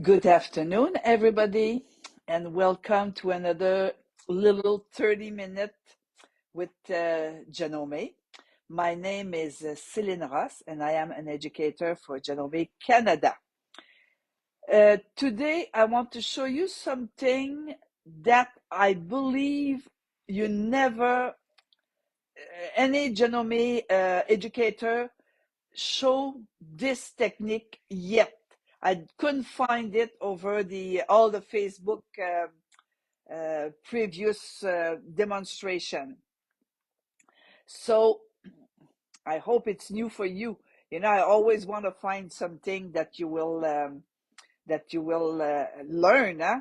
Good afternoon, everybody, and welcome to another little 30-minute with Janome. My name is Celine Ross, and I am an educator for Janome Canada. Today, I want to show you something that I believe you never, any Janome educator show this technique yet. I couldn't find it over all the Facebook previous demonstration. So I hope it's new for you. You know, I always want to find something that you will learn. Huh?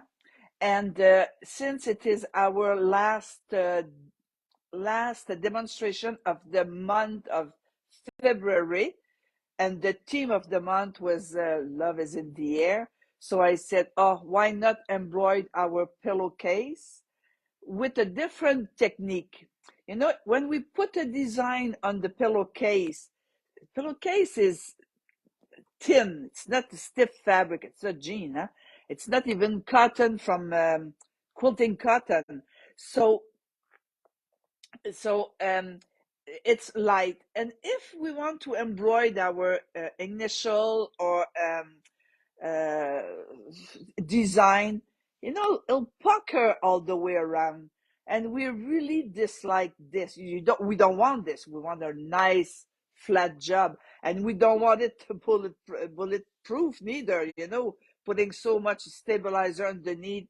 And since it is our last demonstration of the month of February, and the theme of the month was love is in the air. So I said, oh, why not embroider our pillowcase with a different technique? You know, when we put a design on the pillowcase is thin. It's not a stiff fabric. It's not jean. Huh? It's not even cotton from quilting cotton. So it's light. And if we want to embroider our initial or design, you know, it'll pucker all the way around. And we really dislike this. We don't want this. We want a nice flat job, and we don't want it to bulletproof neither. You know, putting so much stabilizer underneath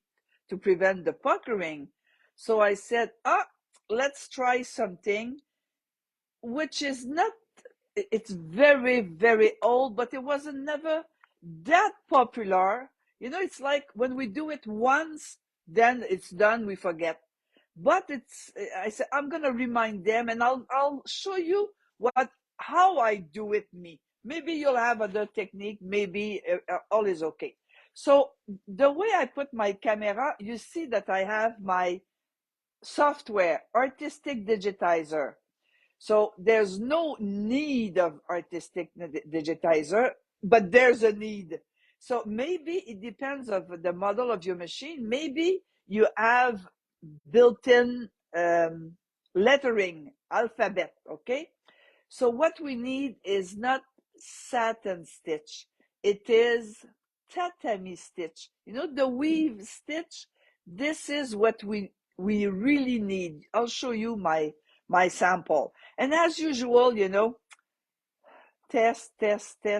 to prevent the puckering. So I said, let's try something which is not. It's very, very old, but it wasn't never that popular. You know, it's like when we do it once, then it's done, we forget. But I said, I'm gonna remind them, and I'll show you how I do it me. Maybe you'll have other technique, maybe all is okay. So the way I put my camera, you see that I have my software, artistic digitizer. So there's no need of artistic digitizer, but there's a need. So maybe it depends on the model of your machine. Maybe you have built-in lettering, alphabet, okay? So what we need is not satin stitch. It is tatami stitch. You know, the weave stitch, this is what we really need. I'll show you my sample. And as usual, you know, test,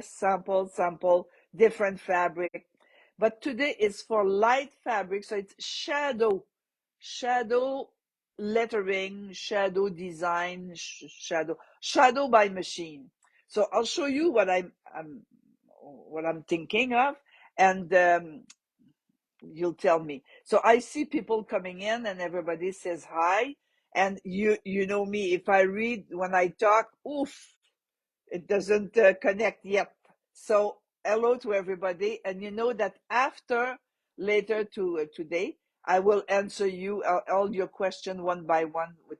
sample, different fabric. But today is for light fabric, so it's shadow lettering, shadow design, shadow by machine. So I'll show you what I'm thinking of, and you'll tell me. So I see people coming in, and everybody says hi. And you know me, if I read when I talk, it doesn't connect yet. So hello to everybody, and you know that later today, I will answer you all your questions one by one with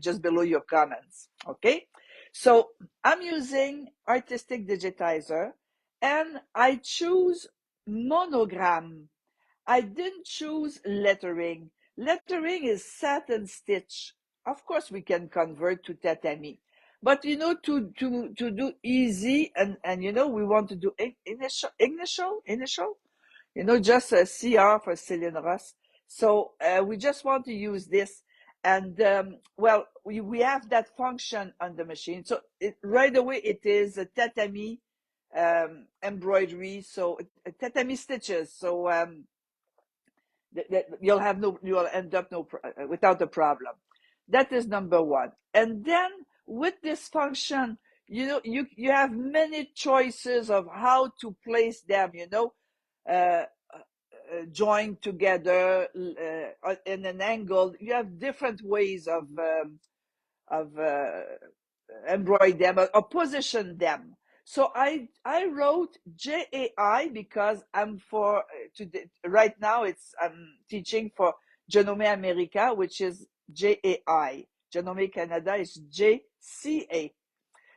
just below your comments. Okay, so I'm using artistic digitizer, and I choose monogram. I didn't choose lettering. Lettering is satin stitch. Of course, we can convert to tatami. But you know, to do easy, and you know, we want to do initial, you know, just a CR for Celine Ross. So we just want to use this, and well, we have that function on the machine. So right away, it is a tatami embroidery, so tatami stitches. So you'll end up without a problem. That is number one. And then with this function, you know, you have many choices of how to place them, you know, joined together in an angle. You have different ways of embroider them or position them. So I wrote JAI because I'm for today. Right now, I'm teaching for Janome America, which is JAI. Janome Canada is JCA.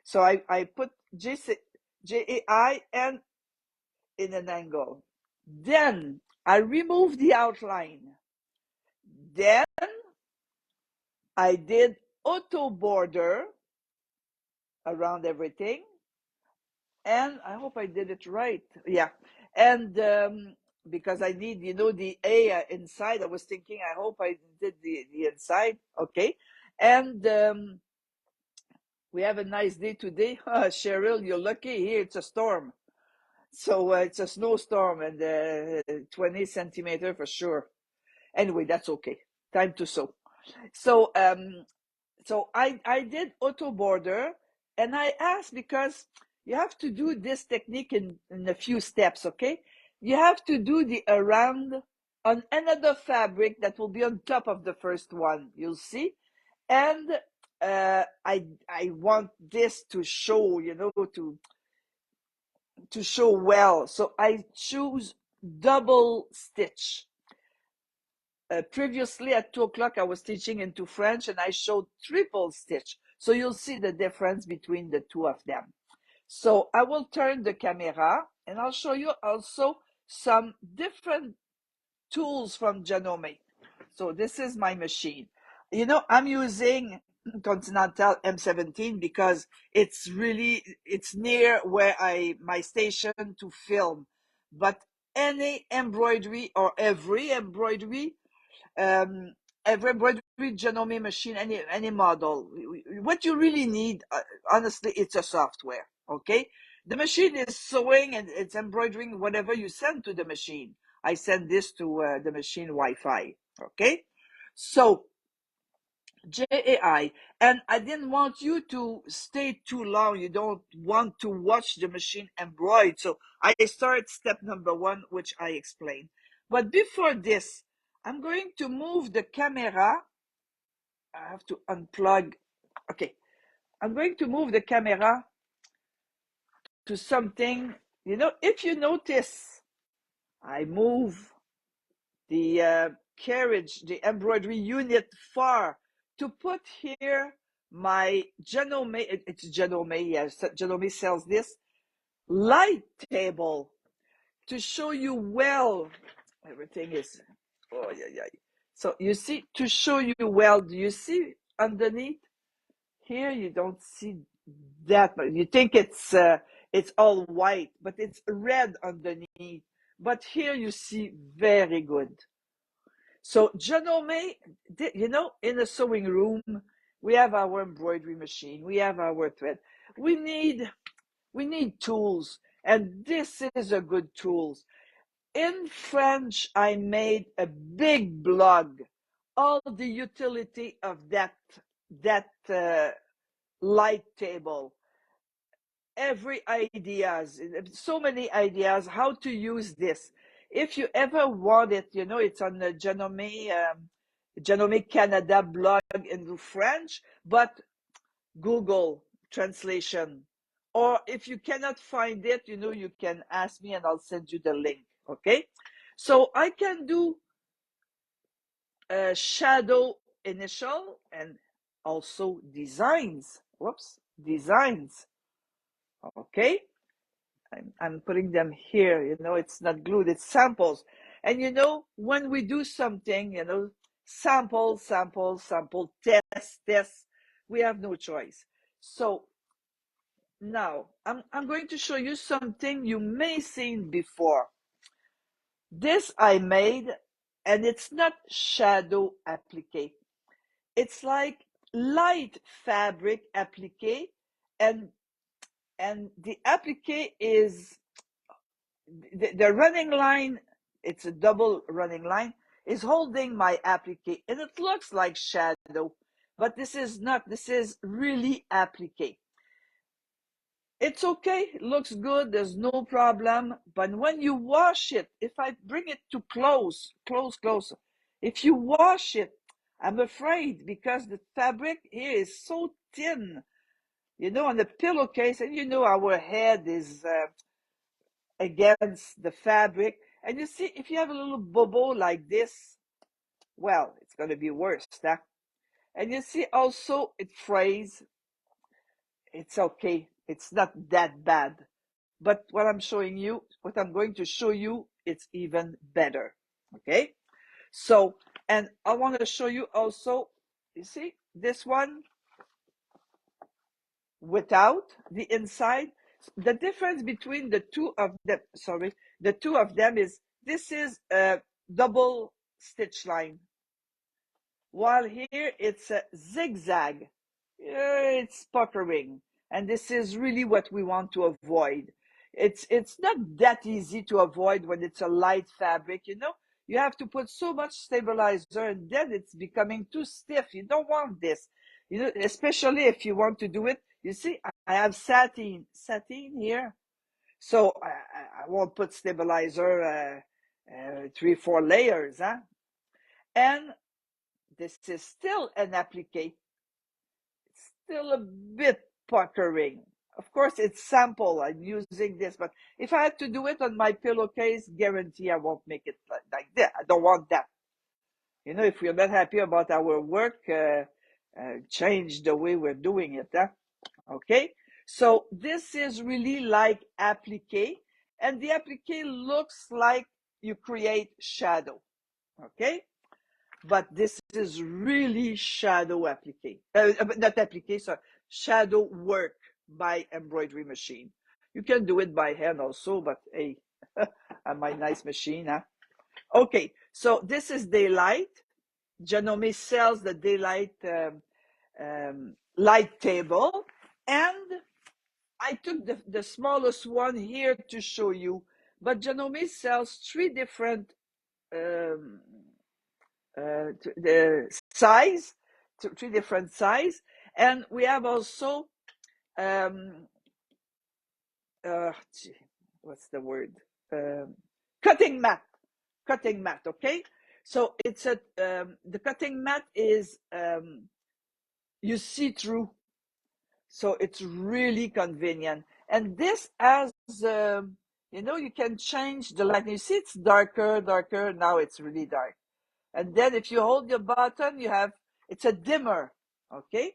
So I put JAI, and in an angle. Then I remove the outline. Then I did auto border around everything. And I hope I did it right. Yeah. And because I need, the A inside, I was thinking, I hope I did the inside. Okay. And we have a nice day today. Cheryl, you're lucky. Here it's a storm. So it's a snowstorm and 20 centimeter for sure. Anyway, that's okay. Time to sew. So I did auto border, and I asked because you have to do this technique in a few steps, okay? You have to do the around on another fabric that will be on top of the first one, you'll see. And I want this to show, to show well. So I choose double stitch. Previously at 2 o'clock, I was teaching into French and I showed triple stitch. So you'll see the difference between the two of them. So I will turn the camera and I'll show you also some different tools from Janome. So this is my machine. I'm using Continental M17 because it's near where my station to film. But any embroidery or um, every embroidery Janome machine, any model. What you really need, honestly, it's a software. Okay, the machine is sewing and it's embroidering whatever you send to the machine. I send this to the machine Wi-Fi. Okay, so JAI, and I didn't want you to stay too long. You don't want to watch the machine embroider. So I start step number one, which I explained. But before this, I'm going to move the camera. I have to unplug. Okay. I'm going to move the camera to something. If you notice, I move the carriage, the embroidery unit far to put here my Janome, it's Janome, yes, Janome sells this light table to show you well. Everything is, oh yeah, yeah. So you see, to show you well, do you see underneath? Here you don't see that, but you think it's all white, but it's red underneath. But here you see very good. So Janome, in a sewing room, we have our embroidery machine, we have our thread. We need tools, and this is a good tool. In French, I made a big blog, all the utility of that light table. Every ideas, so many ideas how to use this. If you ever want it, it's on the Janome Canada blog in French, but Google translation. Or if you cannot find it, you can ask me and I'll send you the link. Okay, so I can do a shadow initial and also designs. Whoops, designs. Okay, I'm putting them here. It's not glued, it's samples. And when we do something, sample, sample, sample, test, we have no choice. So now I'm going to show you something you may seen before. This I made, and it's not shadow applique. It's like light fabric applique, and the applique is the running line. It's a double running line, is holding my applique, and it looks like shadow, but this is not. This is really applique. It's okay, it looks good, there's no problem. But when you wash it, if I bring it to close, if you wash it, I'm afraid, because the fabric here is so thin, on the pillowcase, and our head is against the fabric. And you see, if you have a little bobo like this, well, it's going to be worse. Huh? And you see also it frays. It's okay. It's not that bad. but what I'm going to show you, it's even better. Okay? So, and I want to show you also, you see, this one without the inside. The difference between the two of them, is this is a double stitch line, while here it's a zigzag. It's puckering, and this is really what we want to avoid. It's not that easy to avoid when it's a light fabric, you have to put so much stabilizer, and then it's becoming too stiff. You don't want this, especially if you want to do it. You see, I have satin here, so I won't put stabilizer 3-4 layers, huh? And this is still an applique, still a bit puckering. Of course, it's sample. I'm using this, but if I had to do it on my pillowcase, guarantee I won't make it like that. I don't want that. If we're not happy about our work, change the way we're doing it. Huh? Okay? So this is really like applique, and the applique looks like you create shadow. Okay? But this is really shadow applique, not applique, sorry, shadow work by embroidery machine. You can do it by hand also, but hey, my nice machine, huh? Okay, so this is daylight. Janome sells the daylight light table, and I took the smallest one here to show you, but Janome sells three different um, the size, three different size, and we have also um, uh, what's the word? Um, cutting mat, Okay, so it's the cutting mat is you see through, so it's really convenient. And this has you can change the light. You see, it's darker. Now it's really dark. And then if you hold your button, it's a dimmer. Okay.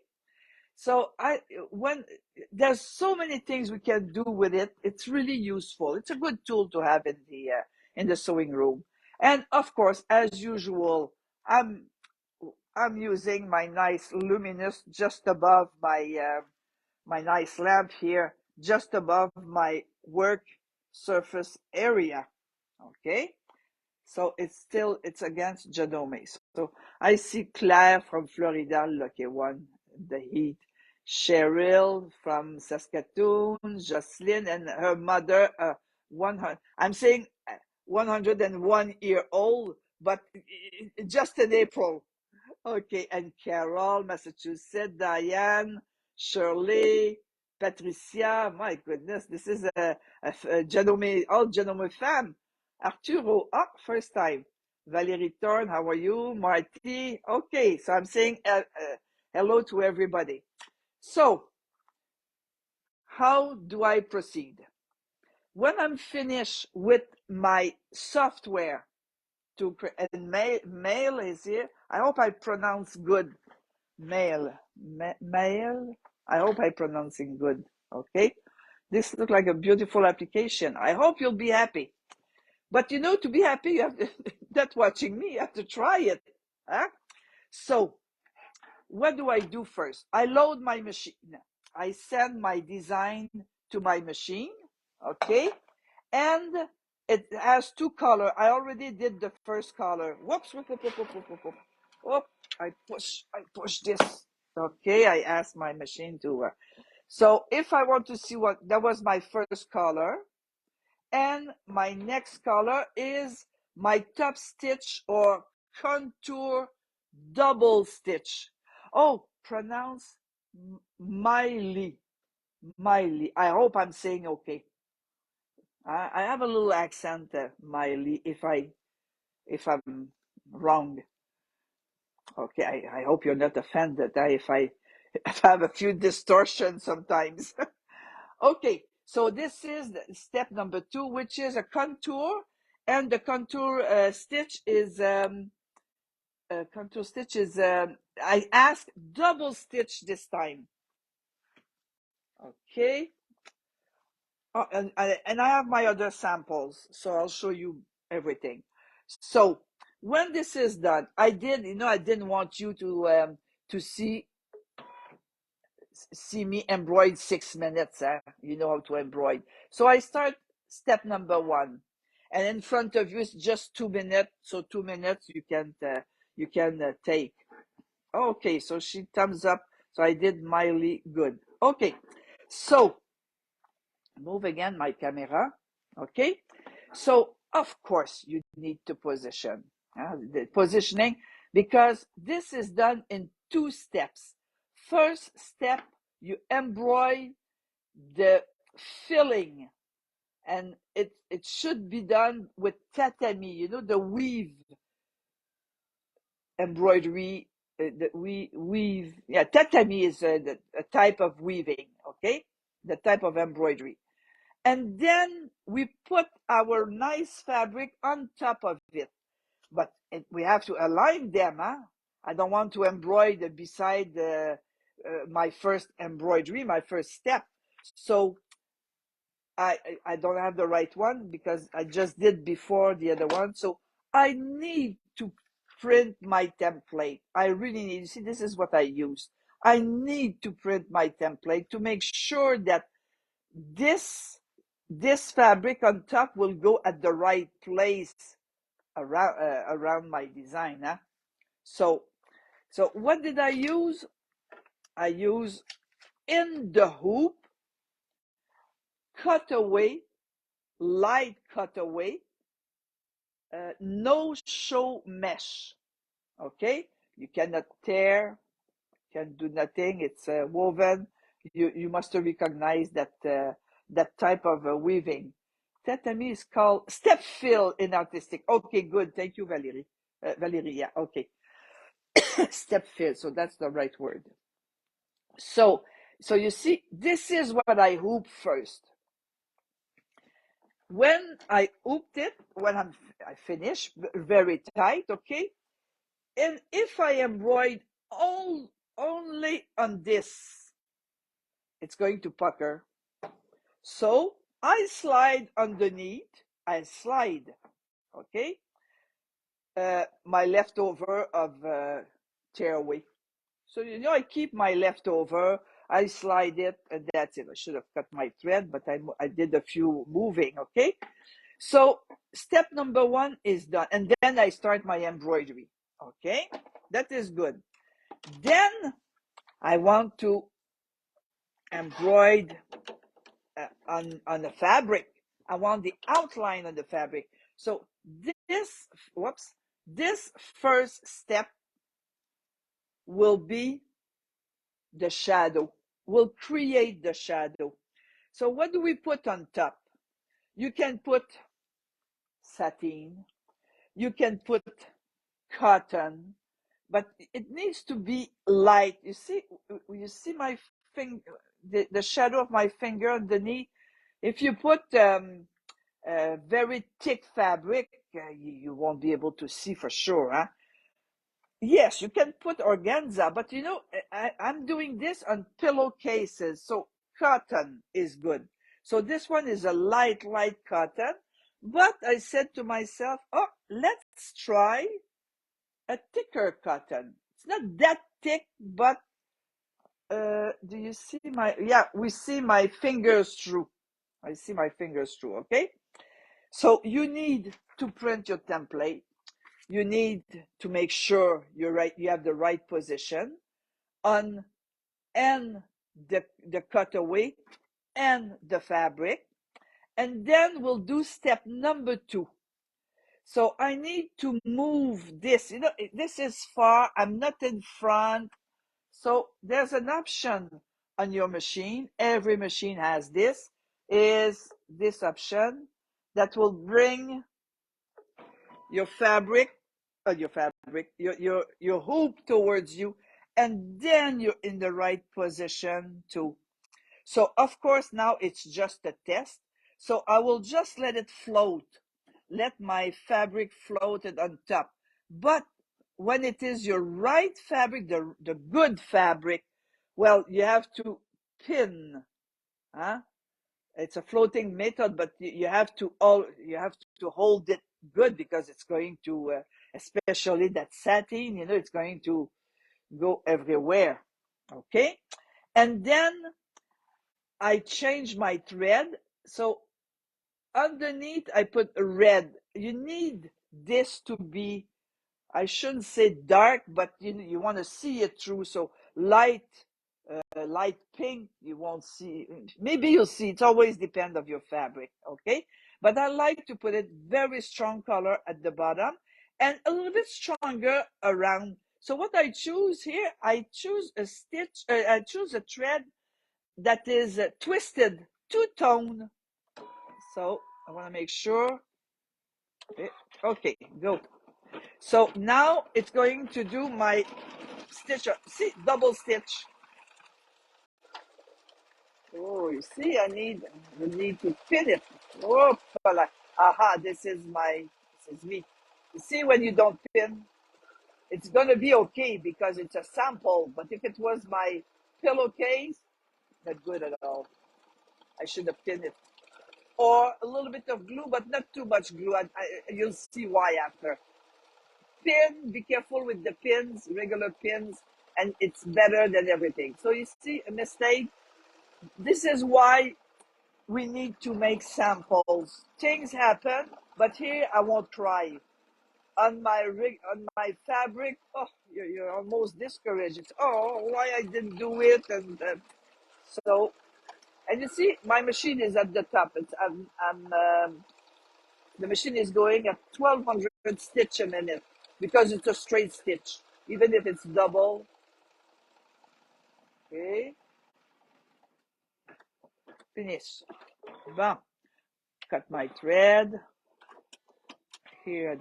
So when there's so many things we can do with it, it's really useful. It's a good tool to have in the sewing room. And of course, as usual, I'm using my nice luminous just above my nice lamp here, just above my work surface area. Okay. So it's against Janome. So I see Claire from Florida, lucky one, the heat. Cheryl from Saskatoon, Jocelyn and her mother, 100. I'm saying 101-year-old, but just in April. Okay, and Carol, Massachusetts, Diane, Shirley, Patricia. My goodness, this is a Janome, all Janome fam. Arturo, first time. Valérie Thorne, how are you? Marty, okay, so I'm saying hello to everybody. So, how do I proceed? When I'm finished with my software, and mail is here. I hope I pronounce good. Mail. I hope I pronouncing good. Okay. This looks like a beautiful application. I hope you'll be happy. But to be happy, you have to, not watching me, you have to try it. Huh? So, what do I do first? I load my machine. I send my design to my machine. Okay. And it has two color. I already did the first color. Whoops, whoop, whoop, whoop, whoop, whoop, whoop, whoop. Whoop, I push this. Okay, I asked my machine to so if I want to see that was my first color, and my next color is my top stitch or contour double stitch. Oh, pronounce Miley. I hope I'm saying okay. I have a little accent, Miley, if I'm wrong. Okay, I hope you're not offended if I have a few distortions sometimes. Okay, so this is step number 2, which is a contour, and the contour stitch is I asked double stitch this time. Okay, And I have my other samples, so I'll show you everything. So when this is done, I didn't want you to see me embroider 6 minutes. You know how to embroider. So I start step number one, and in front of you is just 2 minutes. So 2 minutes you can take. Okay, so she thumbs up. So I did mildly good. Okay, so move again my camera. Okay, so of course you need to position the positioning, because this is done in 2 steps. First step, you embroider the filling, and it should be done with tatami, the weave embroidery. The weave, yeah, tatami is a type of weaving. Okay, the type of embroidery. And then we put our nice fabric on top of it. But we have to align them. I don't want to embroider beside my first embroidery, my first step. So I don't have the right one because I just did before the other one. So I need to print my template. I really need. You see, this is what I use. I need to print my template to make sure that this fabric on top will go at the right place around my design. So what did I use? I use in the hoop cutaway, light cutaway, no show mesh. Okay, you cannot tear, can do nothing. It's woven. You must recognize that type of weaving. Tatami is called step fill in artistic. Okay, good. Thank you, Valerie. Valerie, yeah, okay. Step fill. So that's the right word. So you see, this is what I hoop first. When I hooped it, I finish very tight, okay. And if I embroider only on this, it's going to pucker. So I slide underneath. I slide, okay, my leftover of tearaway. So I keep my leftover. I slide it, and that's it. I should have cut my thread, but I did a few moving. Okay, so step number one is done, and then I start my embroidery. Okay, that is good. Then I want to embroider on the fabric. I want the outline on the fabric. So this first step will be the shadow. Will create the shadow. So what do we put on top? You can put satin. You can put cotton, but it needs to be light. You see my finger, the shadow of my finger underneath. If you put very thick fabric, you won't be able to see for sure. Yes, you can put organza, but I'm doing this on pillowcases, so cotton is good. So this one is a light cotton, but I said to myself, oh, let's try a thicker cotton. It's not that thick, but do you see we see my fingers through. I see my fingers through, okay? So you need to print your template. You need to make sure you have the right position on and the cutaway and the fabric. And then we'll do step number 2. So I need to move this. This is far. I'm not in front. So there's an option on your machine. Every machine has this. Is this option that will bring your fabric, your hoop towards you, and then you're in the right position too. So of course now it's just a test. So I will just let it float. Let my fabric float it on top. But when it is your right fabric, the good fabric, well, you have to pin, huh? It's a floating method, but you have to hold it good because it's going to, especially that satin, it's going to go everywhere. Okay, and then I change my thread. So underneath, I put a red. You need this to be, I shouldn't say dark, but you want to see it through. So light pink, you won't see. Maybe you'll see. It always depends of your fabric, okay? But I like to put it very strong color at the bottom and a little bit stronger around. So what I choose here, I choose a stitch. I choose a thread that is twisted two-tone. So I want to make sure. Okay, go. So now it's going to do my stitch. See, double stitch. Oh, you see, you need to pin it. Oh, like, aha, this is me. You see, when you don't pin, it's gonna be okay because it's a sample. But if it was my pillowcase, not good at all. I should have pinned it. Or a little bit of glue, but not too much glue. You'll see why after. Pin, be careful with the pins, regular pins, and it's better than everything. So you see a mistake. This is why we need to make samples. Things happen, but here I won't cry. On my fabric, oh, you're almost discouraged. It's, oh, why I didn't do it, and so. And you see, my machine is at the top. The machine is going at 1,200 stitch a minute because it's a straight stitch, even if it's double. Okay, finish. Bon, cut my thread. Here I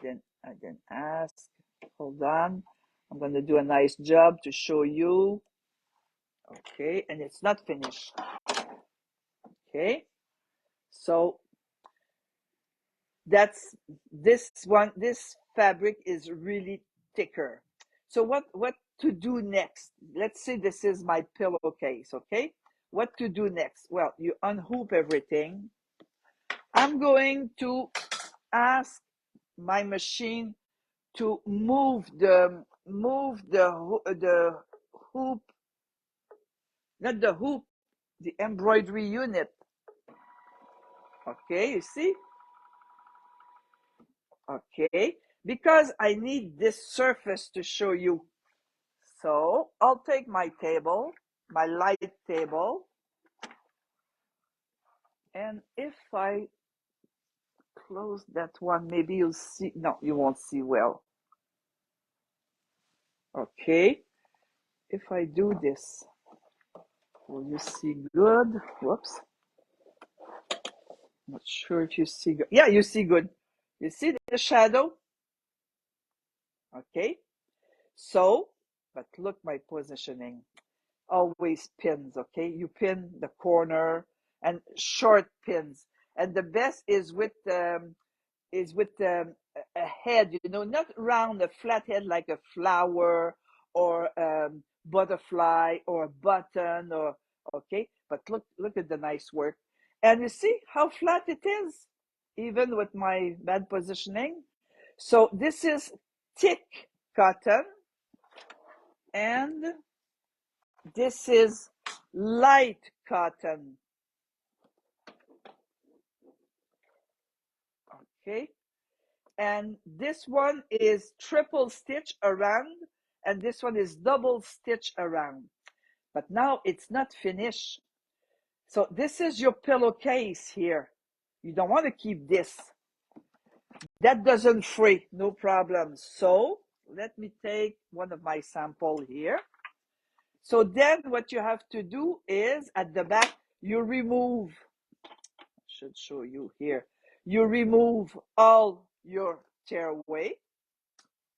didn't ask. Hold on. I'm gonna do a nice job to show you. Okay, and it's not finished. Okay, so that's this one. This fabric is really thicker. So what to do next? Let's say this is my pillowcase. Okay, what to do next? Well, you unhoop everything. I'm going to ask my machine to move the hoop, not the hoop, the embroidery unit. Okay, you see? Okay, because I need this surface to show you. So I'll take my table, my light table, and if I close that one, maybe you'll see. No, you won't see well. Okay, if I do this, will you see good? Whoops. Not sure if you see good. Yeah, you see good. You see the shadow? Okay. So, but look my positioning. Always pins, okay? You pin the corner and short pins. And the best is with a head, not round, a flat head like a flower or butterfly or a button or okay. But look at the nice work. And you see how flat it is, even with my bad positioning. So this is thick cotton and this is light cotton. Okay. And this one is triple stitch around and this one is double stitch around. But now it's not finished. So this is your pillowcase here. You don't want to keep this. That doesn't fray, no problem. So let me take one of my sample here. So then what you have to do is at the back, you remove, I should show you here. You remove all your tearaway.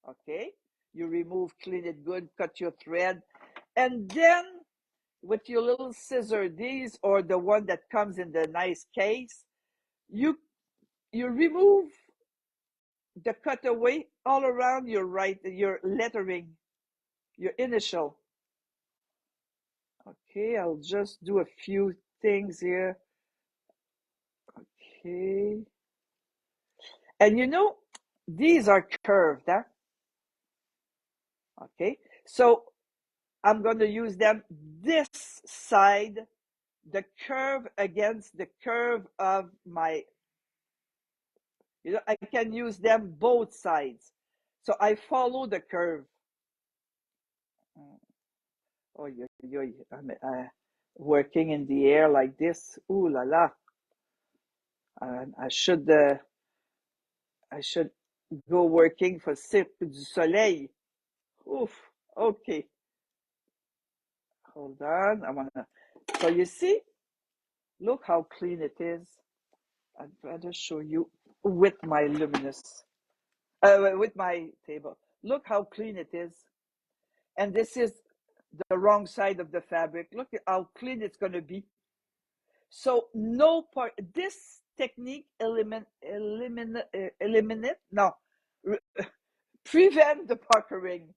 Okay, you remove, clean it good, cut your thread, and then with your little scissor, these or the one that comes in the nice case, you remove the cutaway all around your lettering, your initial. Okay, I'll just do a few things here. Okay. And these are curved, huh? Okay. So I'm going to use them this side, the curve against the curve of my, I can use them both sides. So I follow the curve. Oh, I'm working in the air like this. Ooh la la. I should go working for Cirque du Soleil. Oof. Okay. Hold on. So you see, look how clean it is. I'd rather show you with my luminous, with my table. Look how clean it is. And this is the wrong side of the fabric. Look at how clean it's going to be. So no part. This technique eliminate no prevent the puckering.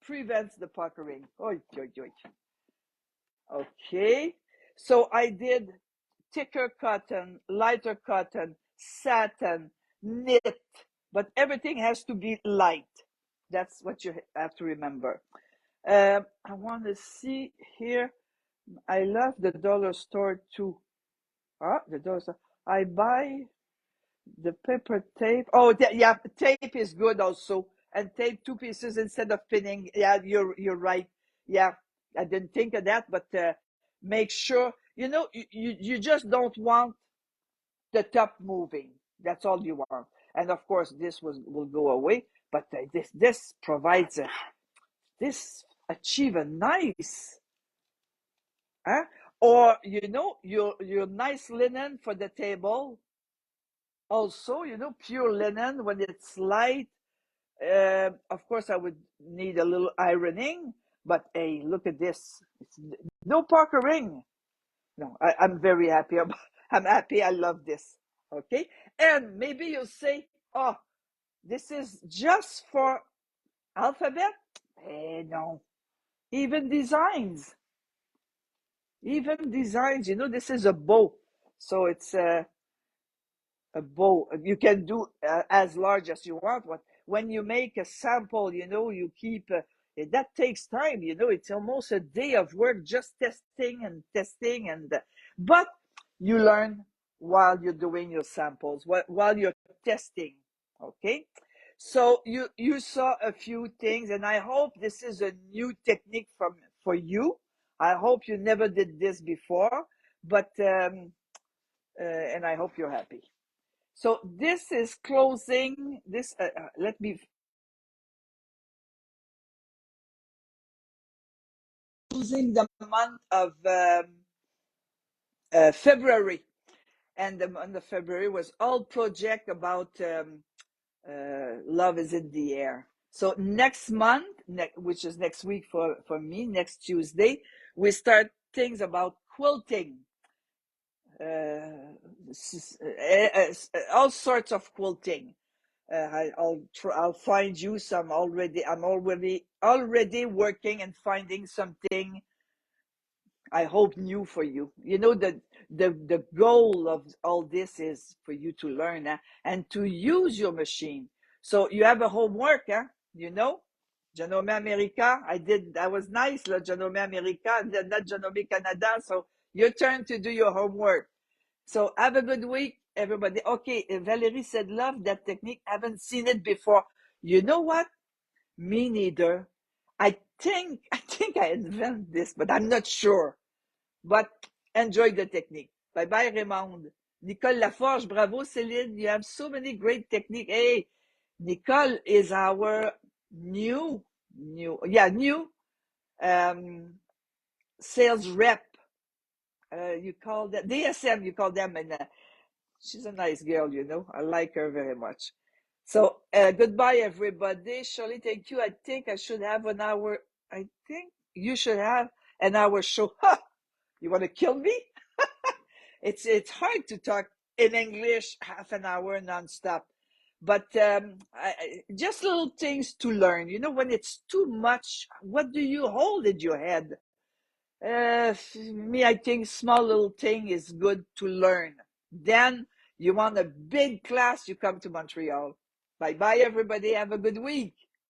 Prevents the puckering. Oy, oy, oy. Okay. So I did thicker cotton, lighter cotton, satin, knit, but everything has to be light. That's what you have to remember. I want to see here. I love the dollar store too. The dollar store. I buy the paper tape. Oh, yeah, tape is good also. And tape two pieces instead of pinning. Yeah, you're right. Yeah, I didn't think of that, but make sure you just don't want the top moving. That's all you want. And of course, this will go away. But this provides this achieve a nice, huh? Or your nice linen for the table. Also, pure linen when it's light. Of course, I would need a little ironing. But hey, look at this. It's no puckering. No, I'm very happy. I'm happy. I love this. Okay. And maybe you'll say, oh, this is just for alphabet. No. Even designs. Even designs. This is a bow. So it's a bow. You can do as large as you want. When you make a sample, you keep that takes time. It's almost a day of work just testing and testing, but you learn while you're doing your samples, while you're testing. Okay, so you saw a few things, and I hope this is a new technique for you. I hope you never did this before, but and I hope you're happy. So this is closing this. Let me closing the month of February, and the month of February was all project about love is in the air. So next month, which is next week for me, next Tuesday, we start things about quilting. All sorts of quilting. I'll find you some already. I'm already working and finding something I hope new for you. The goal of all this is for you to learn and to use your machine. So you have a homework, Janome America. I was nice, Janome America, not Janome Canada. So your turn to do your homework. So have a good week, everybody. Okay, Valerie said, love that technique. Haven't seen it before. You know what? Me neither. I think I invented this, but I'm not sure. But enjoy the technique. Bye bye, Raymond. Nicole Laforge, bravo, Celine. You have so many great techniques. Hey, Nicole is our new um, sales rep. You call that DSM, you call them, and she's a nice girl, I like her very much. So goodbye, everybody. Shirley, thank you. I think I should have an hour. I think you should have an hour show. Ha! You want to kill me? It's hard to talk in English half an hour nonstop. But just little things to learn. When it's too much, what do you hold in your head? Me, I think small little thing is good to learn. Then You want a big class, you come to Montreal. Bye bye, everybody. Have a good week.